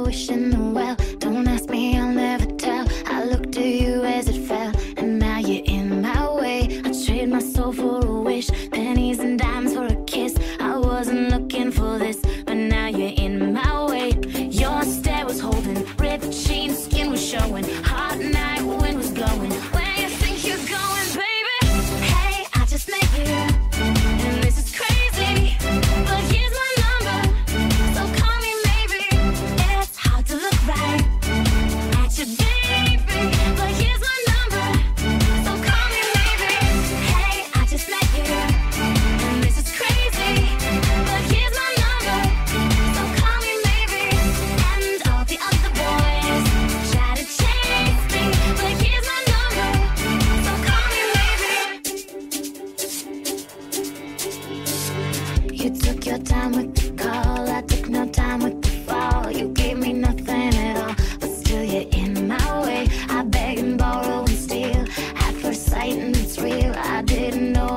wish in the well. Don't ask me, I'll never tell. I looked to you as it fell, and now you're in my way. I trade my soul for a wish, pennies and dimes for a kiss. I wasn't looking for this, but now you're in my way. Your stare was holding, ripped jeans, skin was showing. Hot night, wind was blowing. Where you think you're going, baby? Hey, I just met you, and this is crazy, but here's my number, so call me maybe. It's hard to look right at you, baby, but here's my number, so call me maybe. Hey, I just met you, and this is crazy, but here's my number, so call me maybe. And all the other boys try to chase me, but here's my number, so call me maybe. You took your time with the call, I took no time with the fall. You gave me nothing at all, but still you're in my way. I beg and borrow and steal at first sight, and it's real. I didn't know